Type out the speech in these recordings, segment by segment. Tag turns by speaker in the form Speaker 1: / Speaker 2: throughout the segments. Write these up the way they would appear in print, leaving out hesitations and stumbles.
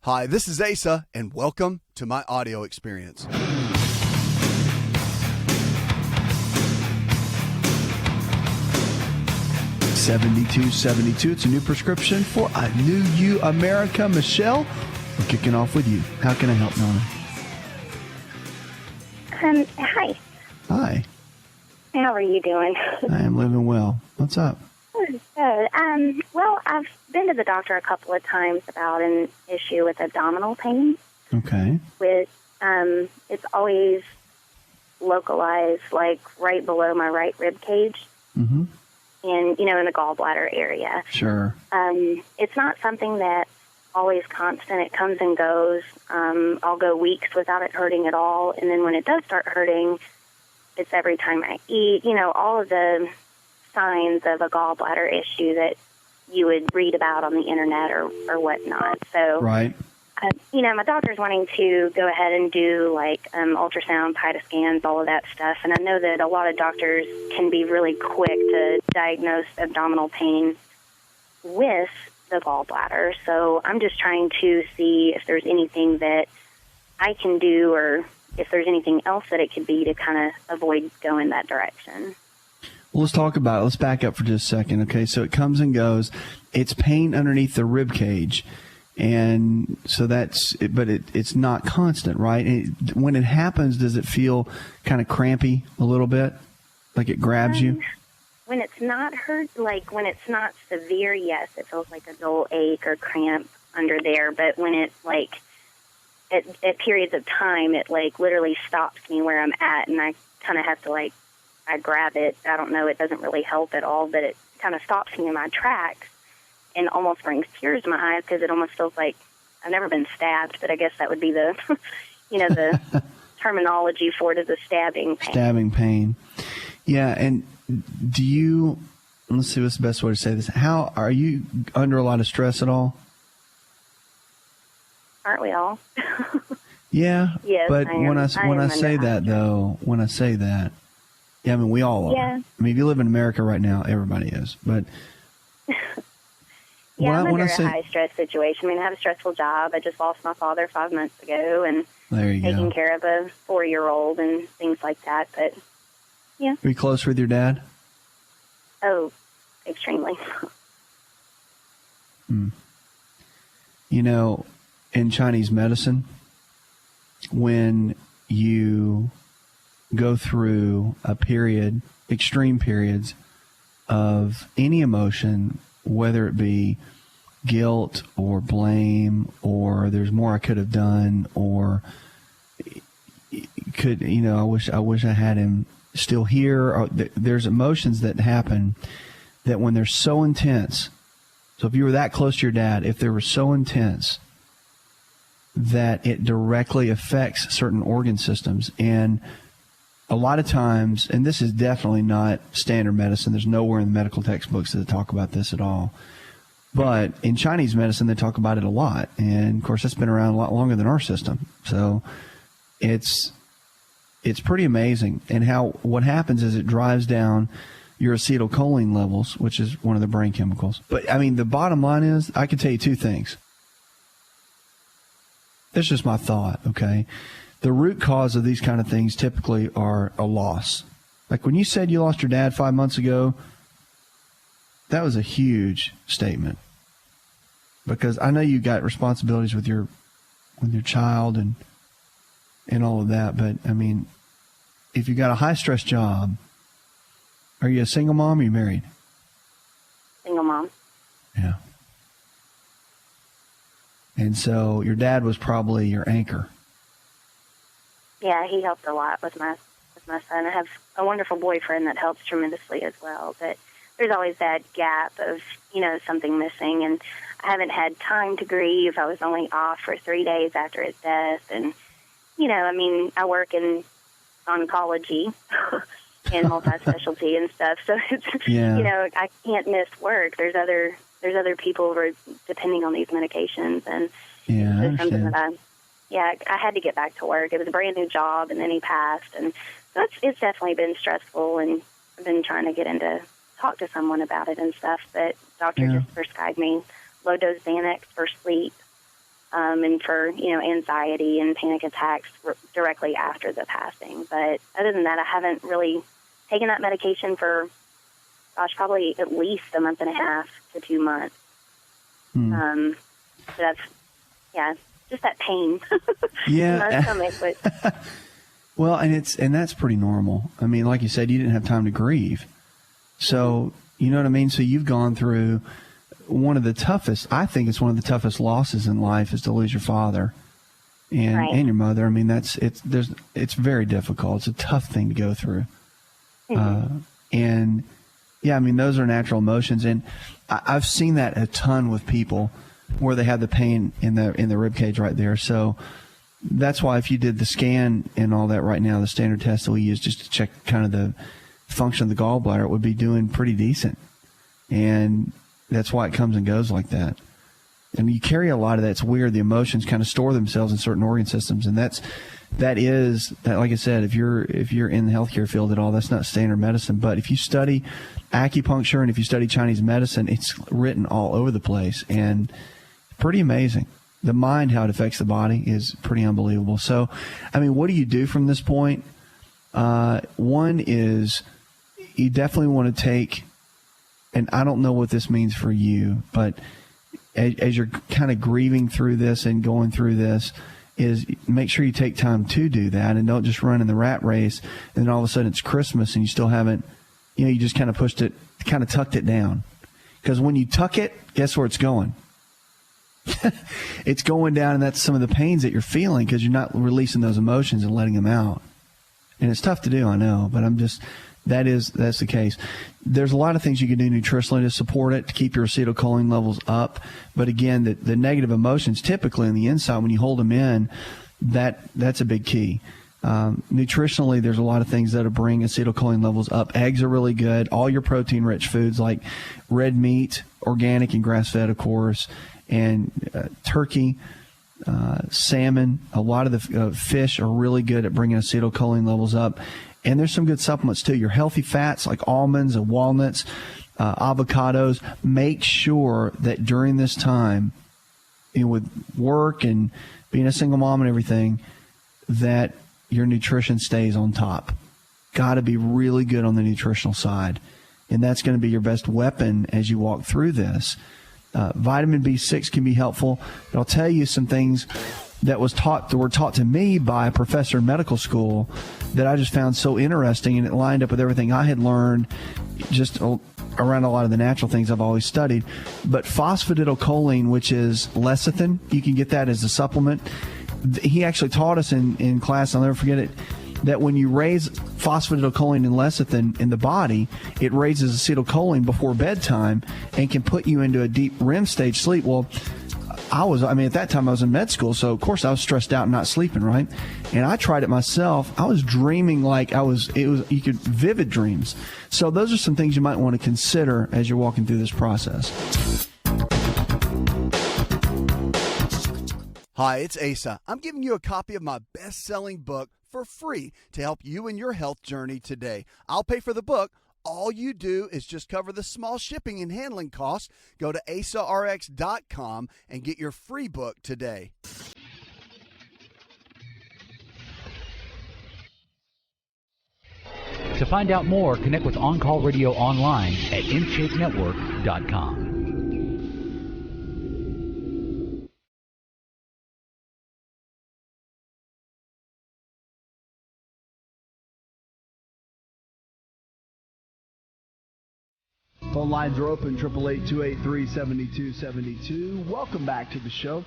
Speaker 1: Hi, this is Asa, and welcome to my audio experience. $72.72. It's a new prescription for a new you, America. Michelle, we're kicking off with you. How can I help, Nona?
Speaker 2: Hi.
Speaker 1: Hi.
Speaker 2: How are you doing?
Speaker 1: I am living well. What's up?
Speaker 2: Good. Well, I've been to the doctor a couple of times about an issue with abdominal pain.
Speaker 1: Okay.
Speaker 2: It's always localized, like right below my right rib cage,
Speaker 1: Mm-hmm.
Speaker 2: and in the gallbladder area.
Speaker 1: Sure.
Speaker 2: It's not something that's always constant. It comes and goes. I'll go weeks without it hurting at all, and then when it does start hurting, it's every time I eat. All of the signs of a gallbladder issue that you would read about on the internet or whatnot. So,
Speaker 1: Right.
Speaker 2: My doctor's wanting to go ahead and do like ultrasound, PITA scans, all of that stuff. And I know that a lot of doctors can be really quick to diagnose abdominal pain with the gallbladder. So I'm just trying to see if there's anything that I can do or if there's anything else that it could be to kind of avoid going that direction.
Speaker 1: Well, let's talk about it. Let's back up for just a second. Okay, so it comes and goes. It's pain underneath the rib cage. And so it's not constant, right? When it happens, does it feel kind of crampy a little bit? Like it grabs you?
Speaker 2: When it's not when it's not severe, yes, it feels like a dull ache or cramp under there. But when it at periods of time, it literally stops me where I'm at, and I kind of have to I grab it. I don't know. It doesn't really help at all, but it kind of stops me in my tracks and almost brings tears to my eyes because it almost feels like I've never been stabbed, but I guess that would be the, the terminology for it is a stabbing pain.
Speaker 1: Stabbing pain. Yeah, and let's see what's the best way to say this. How are you under a lot of stress at all?
Speaker 2: Aren't we all?
Speaker 1: Yeah.
Speaker 2: Yes,
Speaker 1: but
Speaker 2: I am.
Speaker 1: when I say that, yeah, I mean, we all are.
Speaker 2: Yeah.
Speaker 1: I mean, if you live in America right now, everybody is. But
Speaker 2: yeah, I'm under a high-stress situation. I mean, I have a stressful job. I just lost my father 5 months ago, and taking care of a 4-year-old and things like that. But, yeah.
Speaker 1: Are you close with your dad?
Speaker 2: Oh, extremely.
Speaker 1: In Chinese medicine, when you go through extreme periods of any emotion, whether it be guilt or blame or there's more I could have done or I wish I had him still here. Or there's emotions that happen that when they're so intense. So if you were that close to your dad, if they were so intense that it directly affects certain organ systems, and a lot of times, and this is definitely not standard medicine, there's nowhere in the medical textbooks that talk about this at all, but in Chinese medicine they talk about it a lot, and of course that's been around a lot longer than our system. So it's pretty amazing. And what happens is it drives down your acetylcholine levels, which is one of the brain chemicals. But I mean, the bottom line is, I can tell you two things. That's just my thought, okay? The root cause of these kind of things typically are a loss. Like when you said you lost your dad 5 months ago, that was a huge statement. Because I know you got responsibilities with your child and all of that, but I mean, if you got a high stress job, are you a single mom or are you married?
Speaker 2: Single mom.
Speaker 1: Yeah. And so your dad was probably your anchor.
Speaker 2: Yeah, he helped a lot with my son. I have a wonderful boyfriend that helps tremendously as well, but there's always that gap of, something missing, and I haven't had time to grieve. I was only off for 3 days after his death, and, I work in oncology and multi-specialty and stuff, so it's, I can't miss work. There's other people who are depending on these medications, and it's something that I had to get back to work. It was a brand new job, and then he passed, and so it's definitely been stressful, and I've been trying to talk to someone about it and stuff, but doctor just prescribed me low-dose Xanax for sleep, and for, anxiety and panic attacks directly after the passing. But other than that, I haven't really taken that medication for, probably at least a month and a half to 2 months. So that's, just that pain in my stomach. But
Speaker 1: well, and that's pretty normal. I mean, like you said, you didn't have time to grieve. So, you know what I mean? So you've gone through one of the toughest, I think it's one of the toughest losses in life is to lose your father and your mother. I mean, it's very difficult. It's a tough thing to go through. And yeah, I mean, those are natural emotions. And I've seen that a ton with people where they have the pain in the rib cage right there. So that's why if you did the scan and all that right now, the standard test that we use just to check kind of the function of the gallbladder, it would be doing pretty decent. And that's why it comes and goes like that. And you carry a lot of that. It's weird. The emotions kind of store themselves in certain organ systems. And that, like I said, if you're in the healthcare field at all, that's not standard medicine. But if you study acupuncture and if you study Chinese medicine, it's written all over the place and pretty amazing. The mind, how it affects the body is pretty unbelievable. So, I mean, what do you do from this point? One is you definitely want to take, and I don't know what this means for you, but as you're kind of grieving through this and going through this, is make sure you take time to do that and don't just run in the rat race and then all of a sudden it's Christmas and you still haven't, you just kind of pushed it, kind of tucked it down. Because when you tuck it, guess where it's going? It's going down, and that's some of the pains that you're feeling because you're not releasing those emotions and letting them out. And it's tough to do, I know, but that's the case. There's a lot of things you can do nutritionally to support it, to keep your acetylcholine levels up. But again, the negative emotions typically on the inside, when you hold them in, that's a big key. Nutritionally, there's a lot of things that'll bring acetylcholine levels up. Eggs are really good. All your protein-rich foods like red meat, organic and grass-fed, of course, and turkey, salmon. A lot of the fish are really good at bringing acetylcholine levels up. And there's some good supplements, too. Your healthy fats like almonds and walnuts, avocados. Make sure that during this time, with work and being a single mom and everything, that your nutrition stays on top. Got to be really good on the nutritional side. And that's going to be your best weapon as you walk through this. Vitamin B6 can be helpful. But I'll tell you some things that were taught to me by a professor in medical school that I just found so interesting, and it lined up with everything I had learned just around a lot of the natural things I've always studied. But phosphatidylcholine, which is lecithin, you can get that as a supplement. He actually taught us in class, I'll never forget it, that when you raise phosphatidylcholine and lecithin in the body, it raises acetylcholine before bedtime and can put you into a deep REM stage sleep. Well, at that time I was in med school, so of course I was stressed out and not sleeping, right? And I tried it myself. I was dreaming like vivid dreams. So those are some things you might want to consider as you're walking through this process.
Speaker 3: Hi, it's Asa. I'm giving you a copy of my best-selling book for free to help you in your health journey today. I'll pay for the book. All you do is just cover the small shipping and handling costs. Go to asarx.com and get your free book today.
Speaker 4: To find out more, connect with On Call Radio online at InShapeNetwork.com.
Speaker 1: Phone lines are open, 888-283-7272. Welcome back to the show.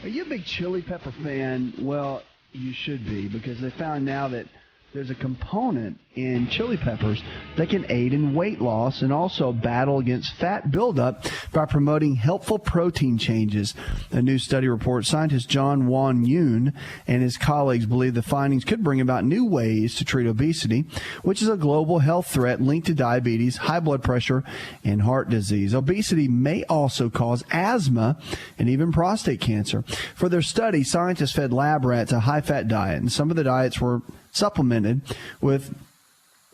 Speaker 1: Are you a big chili pepper fan? Well, you should be, because they found now that there's a component in chili peppers that can aid in weight loss and also battle against fat buildup by promoting helpful protein changes. A new study reports scientist John Won Yoon and his colleagues believe the findings could bring about new ways to treat obesity, which is a global health threat linked to diabetes, high blood pressure, and heart disease. Obesity may also cause asthma and even prostate cancer. For their study, scientists fed lab rats a high-fat diet, and some of the diets were supplemented with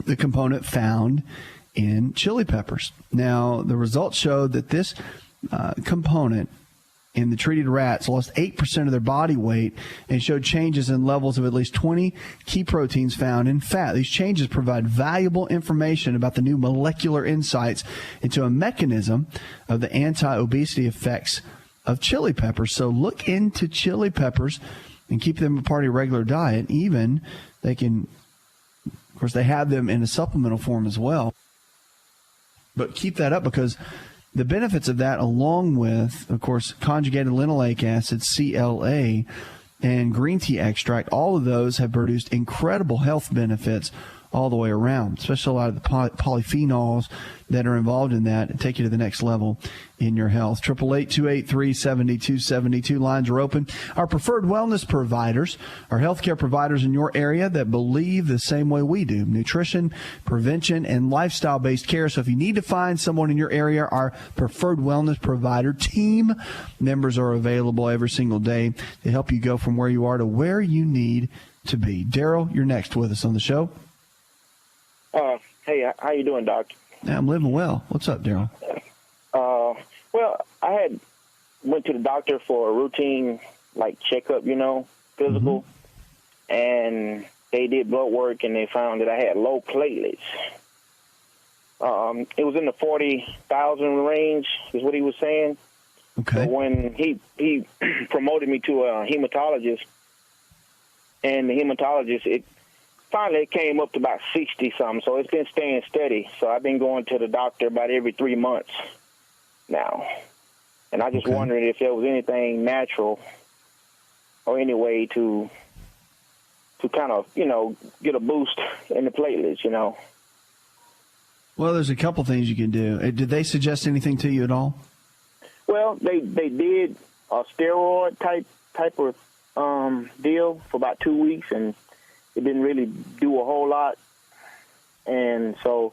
Speaker 1: the component found in chili peppers. Now, the results showed that this component in the treated rats lost 8% of their body weight and showed changes in levels of at least 20 key proteins found in fat. These changes provide valuable information about the new molecular insights into a mechanism of the anti-obesity effects of chili peppers. So look into chili peppers and keep them a part of your regular diet. Even they can, of course, they have them in a supplemental form as well. But keep that up, because the benefits of that, along with, of course, conjugated linoleic acid, CLA, and green tea extract, all of those have produced incredible health benefits all the way around, especially a lot of the polyphenols that are involved in that and take you to the next level in your health. 888-283-7272. Lines are open. Our preferred wellness providers are healthcare providers in your area that believe the same way we do: nutrition, prevention, and lifestyle-based care. So if you need to find someone in your area, our preferred wellness provider team members are available every single day to help you go from where you are to where you need to be. Daryl, you're next with us on the show.
Speaker 5: Hey, how you doing, Doc?
Speaker 1: I'm living well. What's up, Daryl?
Speaker 5: Well, I went to the doctor for a routine, checkup, physical, and they did blood work, and they found that I had low platelets. It was in the 40,000 range, is what he was saying.
Speaker 1: Okay.
Speaker 5: So when he promoted me to a hematologist, and the hematologist, finally, it came up to about 60-something, so it's been staying steady. So I've been going to the doctor about every 3 months now. And I just wondered if there was anything natural or any way to kind of, get a boost in the platelets,
Speaker 1: Well, there's a couple things you can do. Did they suggest anything to you at all?
Speaker 5: Well, they did a steroid type of deal for about 2 weeks, and it didn't really do a whole lot. And so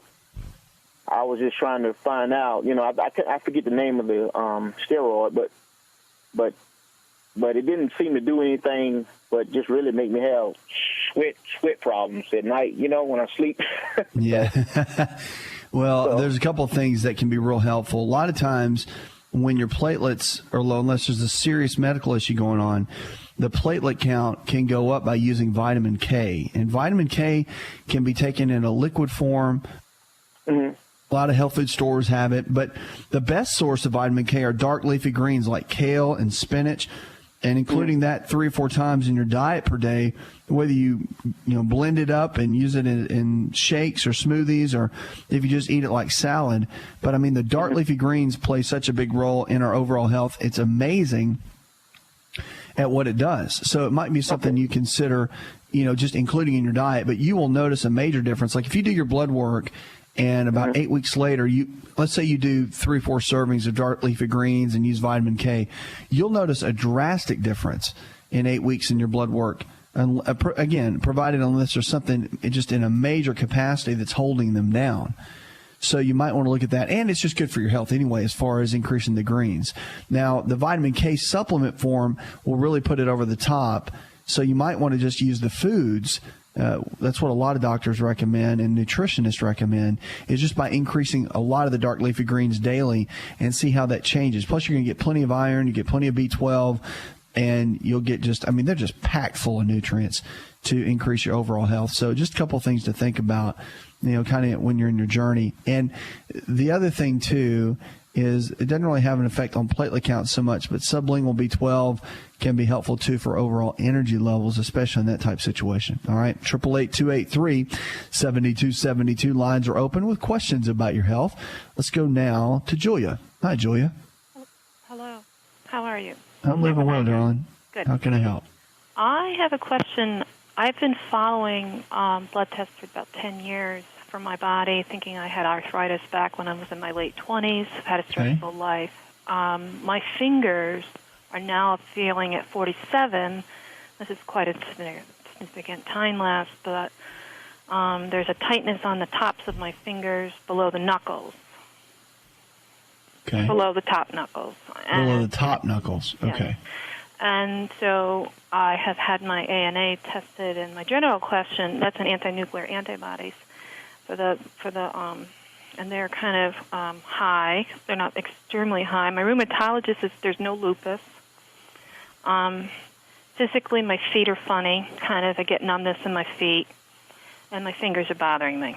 Speaker 5: I was just trying to find out, I forget the name of the steroid, but it didn't seem to do anything but just really make me have sweat problems at night, when I sleep.
Speaker 1: Yeah. Well, there's a couple of things that can be real helpful. A lot of times when your platelets are low, unless there's a serious medical issue going on, the platelet count can go up by using vitamin K. And vitamin K can be taken in a liquid form. Mm-hmm. A lot of health food stores have it. But the best source of vitamin K are dark leafy greens like kale and spinach, and including that 3 or 4 times in your diet per day, whether you blend it up and use it in shakes or smoothies, or if you just eat it like salad. But, the dark leafy greens play such a big role in our overall health. It's amazing at what it does. So it might be something you consider, just including in your diet, but you will notice a major difference. Like if you do your blood work and about 8 weeks later, let's say you do 3 or 4 servings of dark leafy greens and use vitamin K, you'll notice a drastic difference in 8 weeks in your blood work. And again, provided unless there's something just in a major capacity that's holding them down. So you might want to look at that. And it's just good for your health anyway, as far as increasing the greens. Now, the vitamin K supplement form will really put it over the top. So you might want to just use the foods. That's what a lot of doctors recommend and nutritionists recommend, is just by increasing a lot of the dark leafy greens daily and see how that changes. Plus, you're going to get plenty of iron, you get plenty of B12, and you'll get they're just packed full of nutrients to increase your overall health. So just a couple of things to think about, kind of when you're in your journey. And the other thing, too, is it doesn't really have an effect on platelet count so much, but sublingual B12 can be helpful, too, for overall energy levels, especially in that type of situation. All right, 888-283-7272. Lines are open with questions about your health. Let's go now to Julia. Hi, Julia.
Speaker 6: Hello. How are you?
Speaker 1: I'm living well, darling.
Speaker 6: Good.
Speaker 1: How can I help?
Speaker 6: I have a question. I've been following blood tests for about 10 years for my body, thinking I had arthritis back when I was in my late 20s. I've had a stressful life. My fingers are now feeling at 47. This is quite a significant time lapse, but there's a tightness on the tops of my fingers below the knuckles.
Speaker 1: Okay.
Speaker 6: Below the top knuckles.
Speaker 1: Below the top knuckles. Okay.
Speaker 6: Yes. And so I have had my ANA tested, and my general question, that's an anti-nuclear antibodies for the and they're kind of high. They're not extremely high. My rheumatologist says there's no lupus. Physically, my feet are funny. Kind of, I get numbness in my feet, and my fingers are bothering me.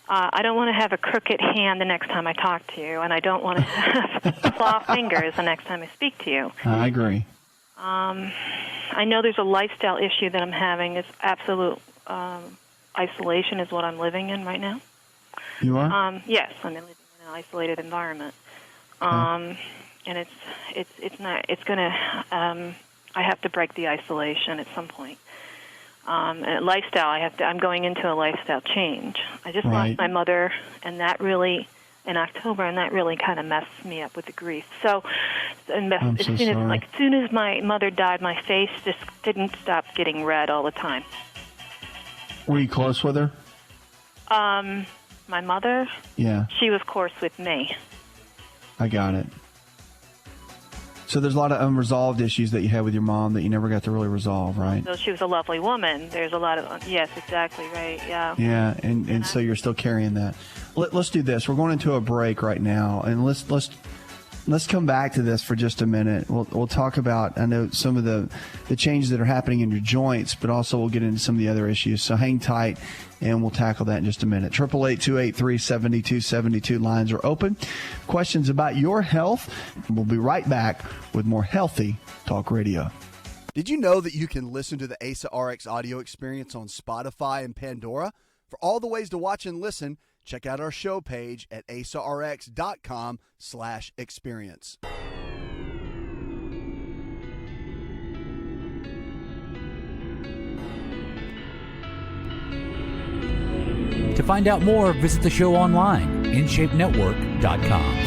Speaker 6: I don't want to have a crooked hand the next time I talk to you, and I don't want to have claw fingers the next time I speak to you.
Speaker 1: I agree.
Speaker 6: I know there's a lifestyle issue that I'm having. It's absolute isolation is what I'm living in right now.
Speaker 1: You are?
Speaker 6: Yes, I'm living in an isolated environment. And it's not. It's gonna. I have to break the isolation at some point. And lifestyle. I'm going into a lifestyle change. I just lost my mother, and that really in October, and that really kind of messed me up with the grief. So, as soon as my mother died, my face just didn't stop getting red all the time.
Speaker 1: Were you close with her?
Speaker 6: My mother?
Speaker 1: Yeah.
Speaker 6: She was, of course, with me.
Speaker 1: I got it. So there's a lot of unresolved issues that you had with your mom that you never got to really resolve, right?
Speaker 6: So she was a lovely woman. There's a lot of, yes, exactly, right, yeah.
Speaker 1: Yeah, and so you're still carrying that. Let's do this. We're going into a break right now, and let's come back to this for just a minute. We'll talk about, I know, some of the changes that are happening in your joints, but also we'll get into some of the other issues. So hang tight, and we'll tackle that in just a minute. 888-283-7272 lines are open. Questions about your health. We'll be right back with more Healthy Talk Radio.
Speaker 3: Did you know that you can listen to the Asa Rx audio experience on Spotify and Pandora? For all the ways to watch and listen, check out our show page at asarx.com/experience.
Speaker 4: To find out more, visit the show online, InShapeNetwork.com.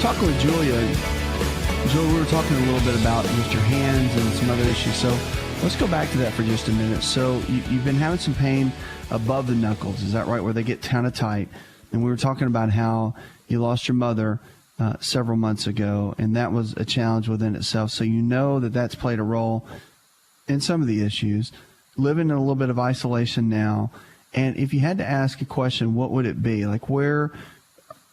Speaker 1: Talking with Julia, we were talking a little bit about just your hands and some other issues. So let's go back to that for just a minute. So you've been having some pain above the knuckles, is that right, where they get kind of tight? And we were talking about how you lost your mother several months ago, and that was a challenge within itself. So you know that that's played a role in some of the issues. Living in a little bit of isolation now, and if you had to ask a question, what would it be? Like, where,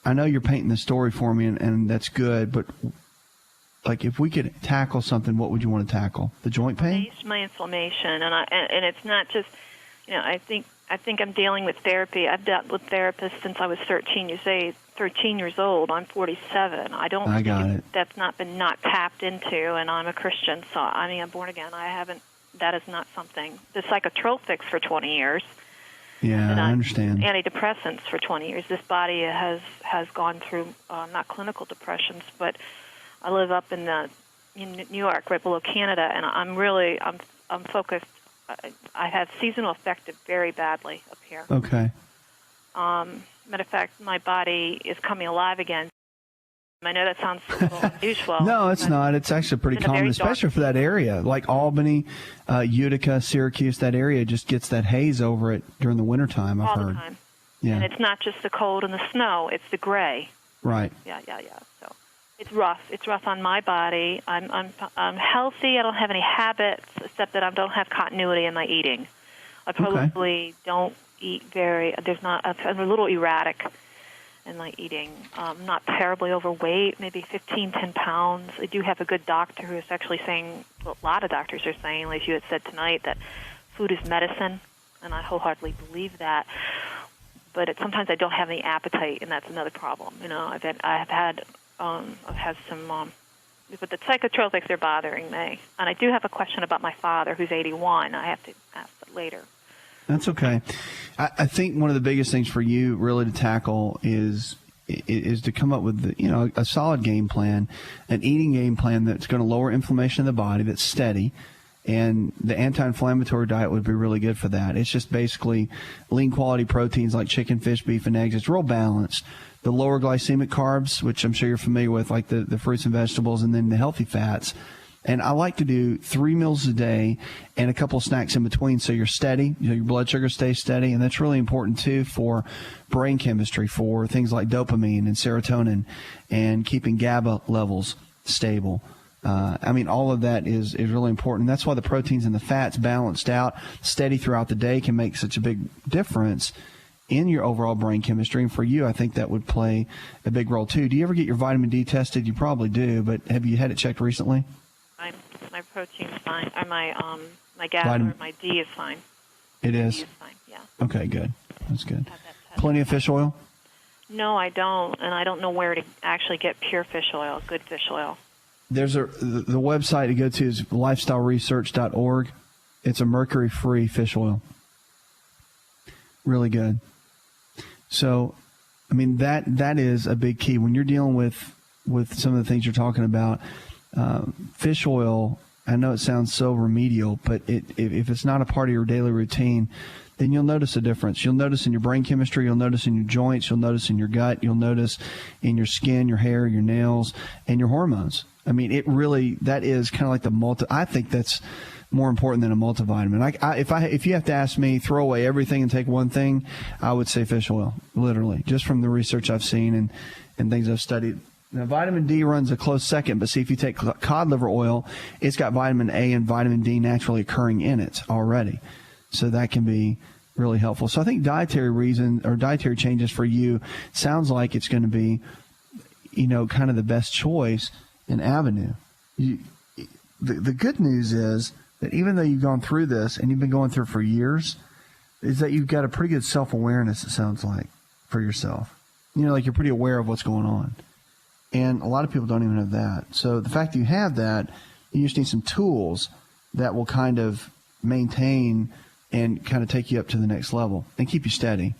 Speaker 1: I know you're painting the story for me, and that's good, but like, if we could tackle something, what would you want to tackle? The joint pain?
Speaker 6: My inflammation, and it's not just, I think I'm dealing with therapy. I've dealt with therapists since I was 13 years old. I'm 47. I got it. That's not been tapped into, and I'm a Christian, so I'm born again. That is not something. The psychotropics for 20 years.
Speaker 1: Yeah, I understand.
Speaker 6: Antidepressants for 20 years. This body has gone through not clinical depressions, but I live up in New York, right below Canada, and I'm focused. I have seasonal affected very badly up here.
Speaker 1: Okay.
Speaker 6: Matter of fact, my body is coming alive again. I know that sounds a little unusual.
Speaker 1: No, it's not. It's actually pretty common, especially for that area. Like Albany, Utica, Syracuse, that area just gets that haze over it during the wintertime, I've heard.
Speaker 6: All the time.
Speaker 1: Yeah.
Speaker 6: And it's not just the cold and the snow, it's the gray.
Speaker 1: Right.
Speaker 6: Yeah. So it's rough. It's rough on my body. I'm healthy. I don't have any habits except that I don't have continuity in my eating. I probably don't eat I'm a little erratic in my eating. Not terribly overweight, maybe 10 pounds. I do have a good doctor who is actually saying, a lot of doctors are saying, like you had said tonight, that food is medicine, and I wholeheartedly believe that. But sometimes I don't have any appetite, and that's another problem. I've had some, but the psychotropics are bothering me. And I do have a question about my father, who's 81. I have to ask that later.
Speaker 1: That's okay. I think one of the biggest things for you really to tackle is to come up with a solid game plan, an eating game plan that's going to lower inflammation in the body, that's steady, and the anti-inflammatory diet would be really good for that. It's just basically lean quality proteins like chicken, fish, beef, and eggs. It's real balanced. The lower glycemic carbs, which I'm sure you're familiar with, like the fruits and vegetables, and then the healthy fats. And I like to do 3 meals a day and a couple of snacks in between so you're steady, your blood sugar stays steady. And that's really important, too, for brain chemistry, for things like dopamine and serotonin and keeping GABA levels stable. All of that is really important. That's why the proteins and the fats balanced out, steady throughout the day can make such a big difference in your overall brain chemistry. And for you, I think that would play a big role, too. Do you ever get your vitamin D tested? You probably do, but have you had it checked recently?
Speaker 6: My protein's fine. Or my GABA or my D is fine.
Speaker 1: It is?
Speaker 6: D is fine, yeah.
Speaker 1: Okay, good. That's good. Plenty of fish oil?
Speaker 6: No, I don't, and I don't know where to actually get pure fish oil, good fish oil.
Speaker 1: There's the website to go to is lifestyleresearch.org. It's a mercury-free fish oil. Really good. So, that is a big key. When you're dealing with some of the things you're talking about, fish oil, I know it sounds so remedial, but if it's not a part of your daily routine, then you'll notice a difference. You'll notice in your brain chemistry, you'll notice in your joints, you'll notice in your gut, you'll notice in your skin, your hair, your nails, and your hormones. That is kind of like I think that's more important than a multivitamin. If you have to ask me, throw away everything and take one thing, I would say fish oil, literally, just from the research I've seen and things I've studied. Now, vitamin D runs a close second, but see, if you take cod liver oil, it's got vitamin A and vitamin D naturally occurring in it already. So that can be really helpful. So I think dietary changes for you sounds like it's going to be, kind of the best choice and avenue. The good news is that even though you've gone through this and you've been going through it for years, is that you've got a pretty good self-awareness, it sounds like, for yourself. Like you're pretty aware of what's going on. And a lot of people don't even have that. So the fact that you have that, you just need some tools that will kind of maintain and kind of take you up to the next level and keep you steady.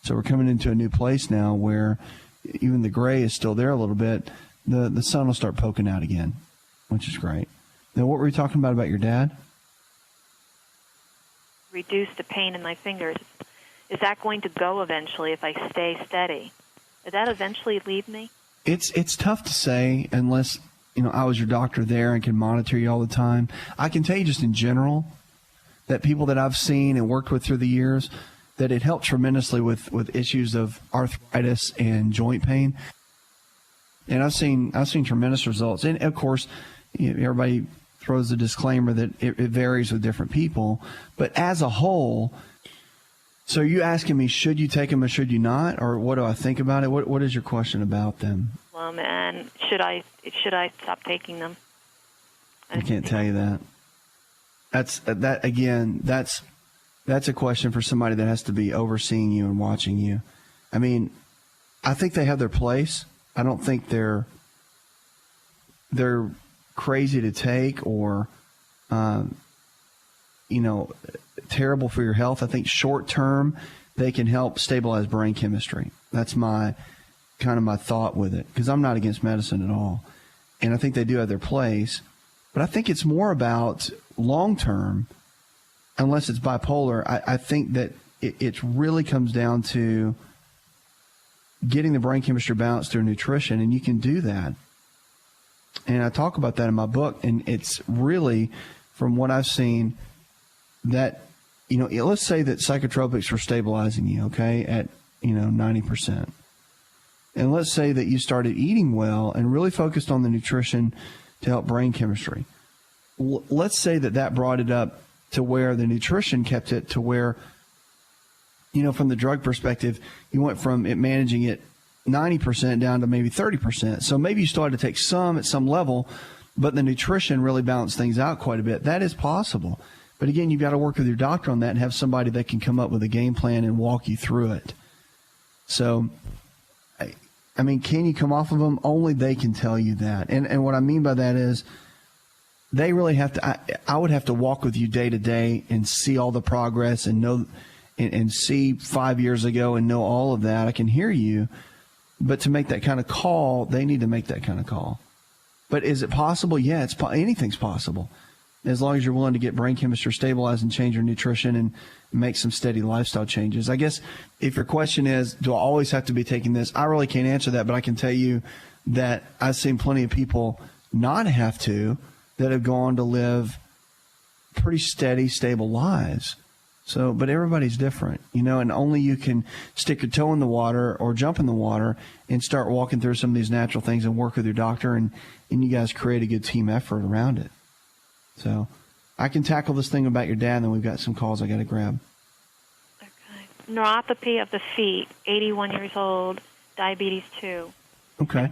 Speaker 1: So we're coming into a new place now where even the gray is still there a little bit. The sun will start poking out again, which is great. Now, what were you talking about your dad?
Speaker 6: Reduce the pain in my fingers. Is that going to go eventually if I stay steady? Did that eventually leave me?
Speaker 1: It's tough to say unless, I was your doctor there and can monitor you all the time. I can tell you just in general that people that I've seen and worked with through the years, that it helped tremendously with issues of arthritis and joint pain. And I've seen tremendous results. And of course, everybody throws the disclaimer that it varies with different people. But as a whole, so are you asking me, should you take them or should you not? Or what do I think about it? What is your question about them?
Speaker 6: And should I stop taking them?
Speaker 1: I can't tell you that. That's a question for somebody that has to be overseeing you and watching you. I think they have their place. I don't think they're crazy to take or, terrible for your health. I think short term they can help stabilize brain chemistry. That's my thought with it, because I'm not against medicine at all. And I think they do have their place. But I think it's more about long term, unless it's bipolar. I think that it really comes down to getting the brain chemistry balanced through nutrition, and you can do that. And I talk about that in my book, and it's really, from what I've seen, that, let's say that psychotropics were stabilizing you, okay, at, 90%. And let's say that you started eating well and really focused on the nutrition to help brain chemistry. Let's say that brought it up to where the nutrition kept it to where, from the drug perspective, you went from it managing it 90% down to maybe 30%. So maybe you started to take some at some level, but the nutrition really balanced things out quite a bit. That is possible. But again, you've got to work with your doctor on that and have somebody that can come up with a game plan and walk you through it. So, can you come off of them? Only they can tell you that. And what I mean by that is they really have to, I would have to walk with you day to day and see all the progress and know and see 5 years ago and know all of that. I can hear you. But to make that kind of call, they need to make that kind of call. But is it possible? Yeah, anything's possible. As long as you're willing to get brain chemistry stabilized and change your nutrition and make some steady lifestyle changes. I guess if your question is, do I always have to be taking this? I really can't answer that, but I can tell you that I've seen plenty of people not have to that have gone to live pretty steady, stable lives. So, but everybody's different, you know, and only you can stick your toe in the water or jump in the water and start walking through some of these natural things and work with your doctor, and you guys create a good team effort around it. So I can tackle this thing about your dad, and then we've got some calls I got to grab.
Speaker 6: Okay. Neuropathy of the feet, 81 years old, diabetes 2.
Speaker 1: Okay.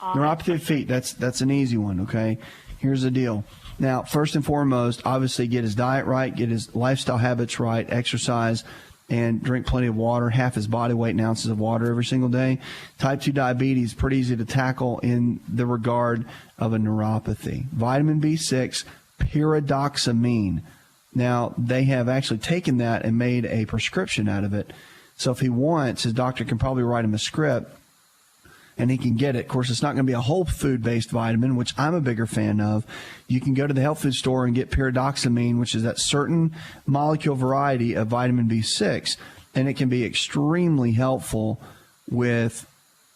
Speaker 1: Neuropathy of the feet, that's an easy one, okay? Here's the deal. Now, first and foremost, obviously get his diet right, get his lifestyle habits right, exercise, and drink plenty of water, half his body weight in ounces of water every single day. Type 2 diabetes, pretty easy to tackle in the regard of a neuropathy. Vitamin B6, pyridoxamine. Now, they have actually taken that and made a prescription out of it. So if he wants, his doctor can probably write him a script, and he can get it. Of course, it's not going to be a whole food-based vitamin, which I'm a bigger fan of. You can go to the health food store and get pyridoxamine, which is that certain molecule variety of vitamin B6, and it can be extremely helpful with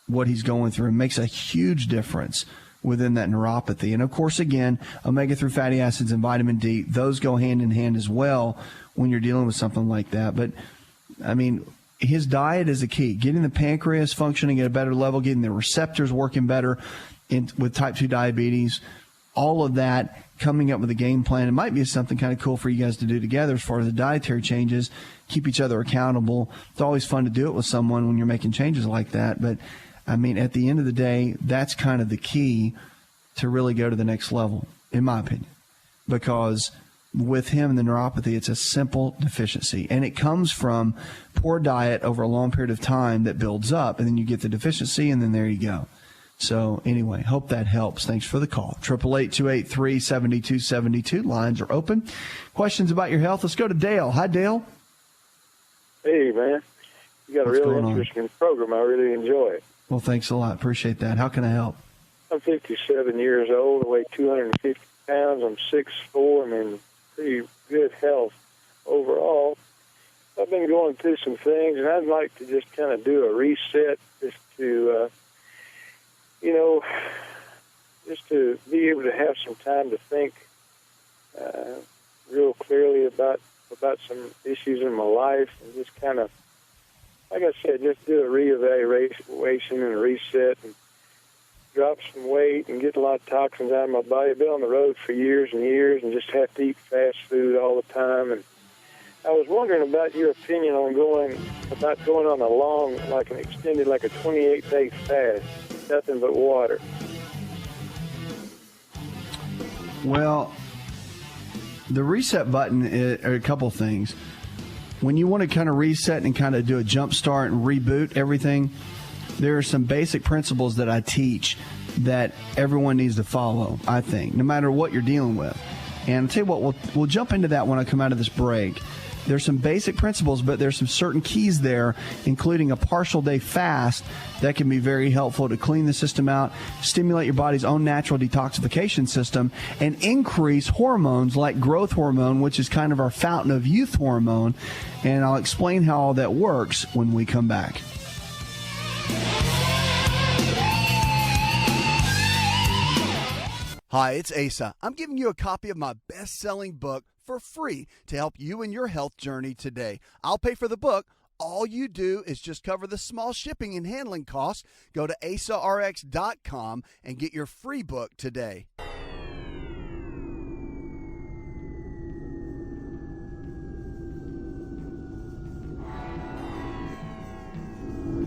Speaker 1: what he's going through. It makes a huge difference within that neuropathy. And, of course, again, omega-3 fatty acids and vitamin D, those go hand in hand as well when you're dealing with something like that. But, I mean, his diet is the key. Getting the pancreas functioning at a better level, getting the receptors working better with type 2 diabetes, all of that, coming up with a game plan. It might be something kind of cool for you guys to do together as far as the dietary changes, keep each other accountable. It's always fun to do it with someone when you're making changes like that. But, I mean, at the end of the day, that's kind of the key to really go to the next level, in my opinion, because with him and the neuropathy, it's a simple deficiency, and it comes from poor diet over a long period of time that builds up, and then you get the deficiency, and then there you go. So anyway, hope that helps. Thanks for the call. 888-283-7272. Lines are open. Questions about your health? Let's go to Dale. Hi, Dale.
Speaker 7: Hey, man. You got a really interesting program. I really enjoy it.
Speaker 1: Well, thanks a lot. Appreciate that. How can I help?
Speaker 7: I'm 57 years old. I weigh 250 pounds. I'm 6'4". I'm in pretty good health overall. I've been going through some things, and I'd like to just kind of do a reset, just to, just to be able to have some time to think real clearly about some issues in my life, and just kind of, like I said, just do a reevaluation and a reset, and drop some weight and get a lot of toxins out of my body. I've been on the road for years and years and just have to eat fast food all the time. And I was wondering about your opinion on going on a long, like an extended, like a 28-day fast, nothing but water.
Speaker 1: Well, the reset button are a couple things. When you want to kind of reset and kind of do a jump start and reboot everything, there are some basic principles that I teach that everyone needs to follow, I think, no matter what you're dealing with. And I'll tell you what, we'll jump into that when I come out of this break. There's some basic principles, but there's some certain keys there, including a partial day fast that can be very helpful to clean the system out, stimulate your body's own natural detoxification system, and increase hormones like growth hormone, which is kind of our fountain of youth hormone. And I'll explain how all that works when we come back.
Speaker 3: Hi, it's Asa. I'm giving you a copy of my best-selling book for free to help you in your health journey today. I'll pay for the book. All you do is just cover the small shipping and handling costs. Go to asarx.com and get your free book today.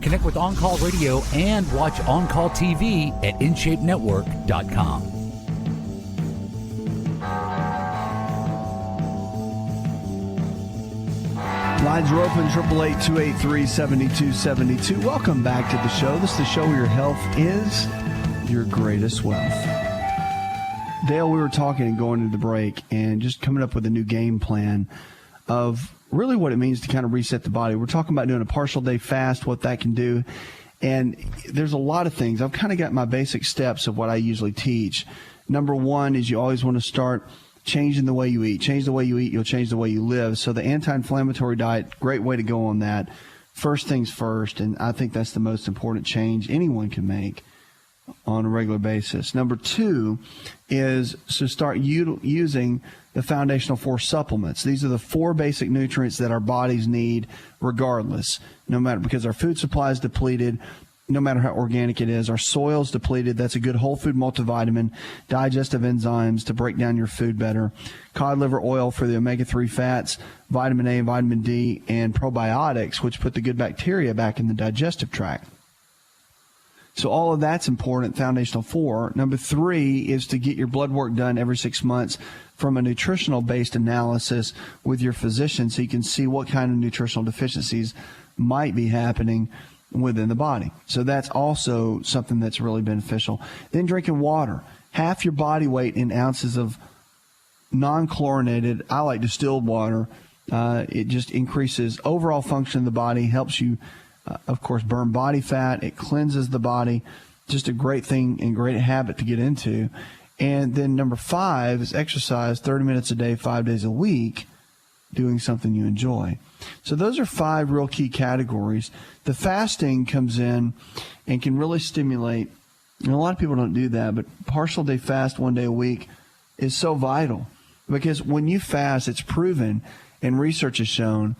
Speaker 4: Connect with On Call Radio and watch On Call TV at InShapeNetwork.com.
Speaker 1: Lines are open, 888-283-7272. Welcome back to the show. This is the show where your health is your greatest wealth. Dale, we were talking and going into the break and just coming up with a new game plan of really what it means to kind of reset the body. We're talking about doing a partial day fast, what that can do. And there's a lot of things. I've kind of got my basic steps of what I usually teach. Number one is you always want to start changing the way you eat. Change the way you eat, you'll change the way you live. So the anti-inflammatory diet, great way to go on that. First things first, and I think that's the most important change anyone can make. on a regular basis. Number 2 is to start using the foundational 4 supplements. These are the 4 basic nutrients that our bodies need regardless, no matter, because our food supply is depleted, no matter how organic it is. Our soil's depleted. That's a good whole food multivitamin, digestive enzymes to break down your food better, cod liver oil for the omega-3 fats, vitamin A and vitamin D, and probiotics, which put the good bacteria back in the digestive tract. So all of that's important, foundational 4. Number 3 is to get your blood work done every 6 months from a nutritional-based analysis with your physician so you can see what kind of nutritional deficiencies might be happening within the body. So that's also something that's really beneficial. Then drinking water. Half your body weight in ounces of non-chlorinated, I like distilled water. It just increases overall function of the body, helps you, of course, burn body fat. It cleanses the body. Just a great thing and great habit to get into. And then number 5 is exercise 30 minutes a day, 5 days a week, doing something you enjoy. So those are 5 real key categories. The fasting comes in and can really stimulate, and a lot of people don't do that, but partial day fast 1 day a week is so vital, because when you fast, it's proven, and research has shown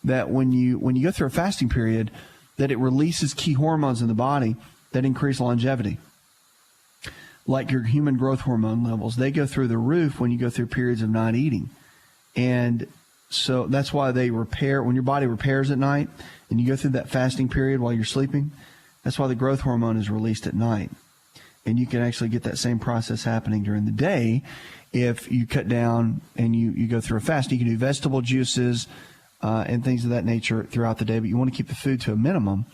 Speaker 1: that when you go through a fasting period, that it releases key hormones in the body that increase longevity. Like your human growth hormone levels, they go through the roof when you go through periods of not eating. And so that's why they repair, when your body repairs at night and you go through that fasting period while you're sleeping, that's why the growth hormone is released at night. And you can actually get that same process happening during the day if you cut down and you go through a fast. You can do vegetable juices and things of that nature throughout the day, but you want to keep the food to a minimum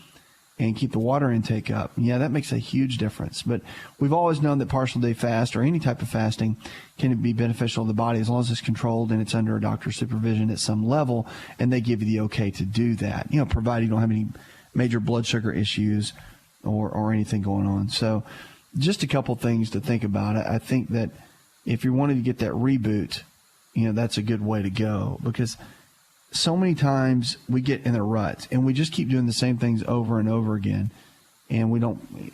Speaker 1: and keep the water intake up. Yeah, that makes a huge difference. But we've always known that partial day fast or any type of fasting can be beneficial to the body as long as it's controlled and it's under a doctor's supervision at some level, and they give you the okay to do that, provided you don't have any major blood sugar issues or anything going on. So just a couple things to think about. I think that if you're wanting to get that reboot, that's a good way to go, because so many times we get in a rut and we just keep doing the same things over and over again, and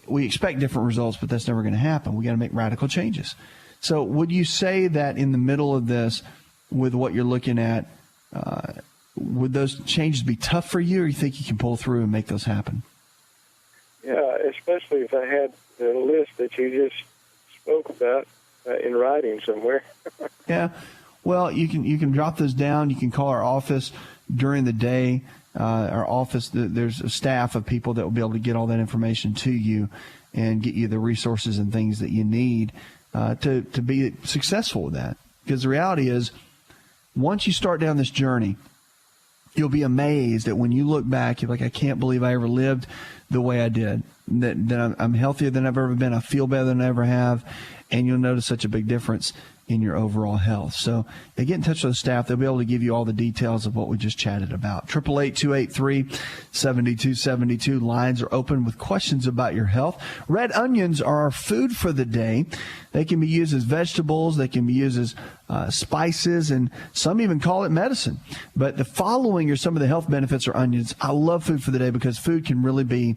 Speaker 1: we expect different results, but that's never going to happen. We got to make radical changes. So would you say that in the middle of this, with what you're looking at, would those changes be tough for you, or you think you can pull through and make those happen?
Speaker 7: Yeah, especially if I had the list that you just spoke about in writing somewhere.
Speaker 1: Yeah. Well, you can drop those down. You can call our office during the day. Our office, there's a staff of people that will be able to get all that information to you and get you the resources and things that you need to be successful with that. Because the reality is, once you start down this journey, you'll be amazed that when you look back, you're like, I can't believe I ever lived the way I did, that I'm healthier than I've ever been, I feel better than I ever have, and you'll notice such a big difference in your overall health. So they get in touch with the staff. They'll be able to give you all the details of what we just chatted about. 888-283-7272. Lines are open with questions about your health. Red onions are our food for the day. They can be used as vegetables. They can be used as spices, and some even call it medicine. But the following are some of the health benefits of onions. I love food for the day because food can really be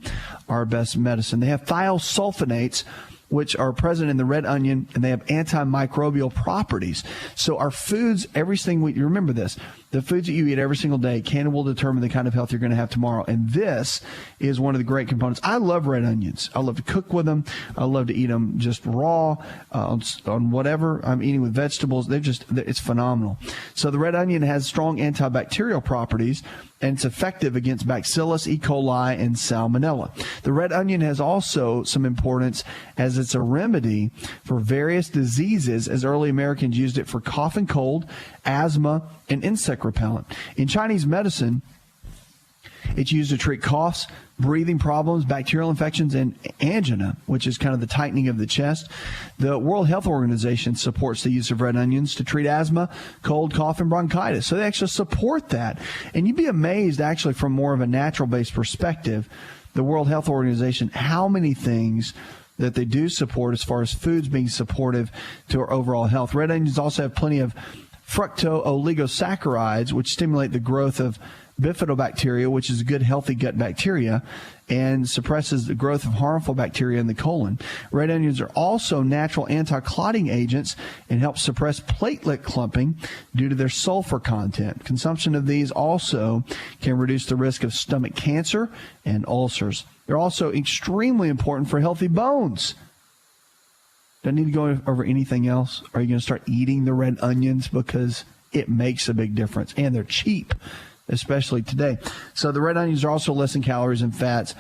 Speaker 1: our best medicine. They have thiosulfonates, which are present in the red onion, and they have antimicrobial properties. So our foods, you remember this, the foods that you eat every single day can and will determine the kind of health you're going to have tomorrow. And this is one of the great components. I love red onions. I love to cook with them. I love to eat them just raw on whatever I'm eating with vegetables. It's phenomenal. So the red onion has strong antibacterial properties, and it's effective against Bacillus, E. coli, and Salmonella. The red onion has also some importance as it's a remedy for various diseases, as early Americans used it for cough and cold, asthma, and insect repellent. In Chinese medicine, it's used to treat coughs, breathing problems, bacterial infections, and angina, which is kind of the tightening of the chest. The World Health Organization supports the use of red onions to treat asthma, cold, cough, and bronchitis. So they actually support that. And you'd be amazed, actually, from more of a natural-based perspective, the World Health Organization, how many things that they do support as far as foods being supportive to our overall health. Red onions also have plenty of fructooligosaccharides, which stimulate the growth of bifidobacteria, which is a good, healthy gut bacteria, and suppresses the growth of harmful bacteria in the colon. Red onions are also natural anti-clotting agents and help suppress platelet clumping due to their sulfur content. Consumption of these also can reduce the risk of stomach cancer and ulcers. They're also extremely important for healthy bones. Don't need to go over anything else. Are you going to start eating the red onions because it makes a big difference, and they're cheap, especially today. So the red onions are also less in calories and fats.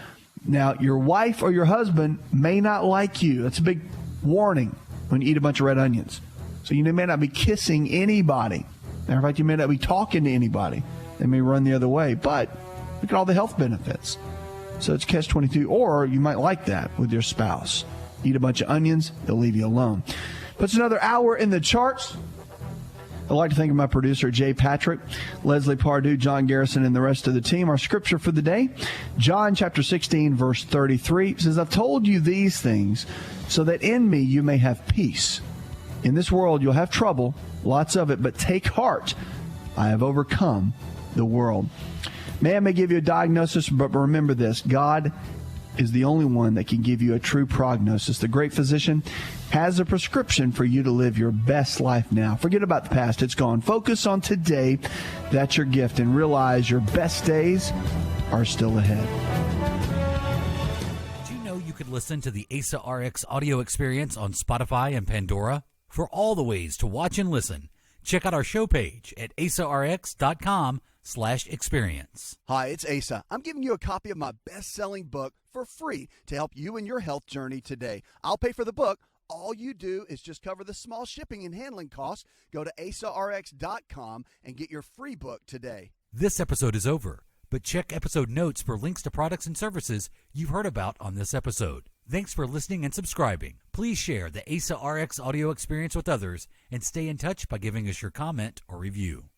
Speaker 1: Now, your wife or your husband may not like you. That's a big warning when you eat a bunch of red onions. So you may not be kissing anybody. Matter of fact, you may not be talking to anybody. They may run the other way. But look at all the health benefits. So it's catch-22. Or you might like that with your spouse. Eat a bunch of onions, they'll leave you alone. Puts another hour in the charts. I'd like to thank my producer, Jay Patrick, Leslie Pardue, John Garrison, and the rest of the team. Our scripture for the day, John chapter 16, verse 33, says, I've told you these things so that in me you may have peace. In this world you'll have trouble, lots of it, but take heart. I have overcome the world. Man may give you a diagnosis, but remember this, God is the only one that can give you a true prognosis. The great physician has a prescription for you to live your best life now. Forget about the past. It's gone. Focus on today. That's your gift. And realize your best days are still ahead.
Speaker 4: Did you know you could listen to the Asa Rx audio experience on Spotify and Pandora? For all the ways to watch and listen, check out our show page at asarx.com/experience.
Speaker 3: Hi, it's Asa. I'm giving you a copy of my best-selling book for free to help you in your health journey today. I'll pay for the book. All you do is just cover the small shipping and handling costs. Go to asarx.com and get your free book today.
Speaker 4: This episode is over, but check episode notes for links to products and services you've heard about on this episode. Thanks for listening and subscribing. Please share the Asa Rx audio experience with others and stay in touch by giving us your comment or review.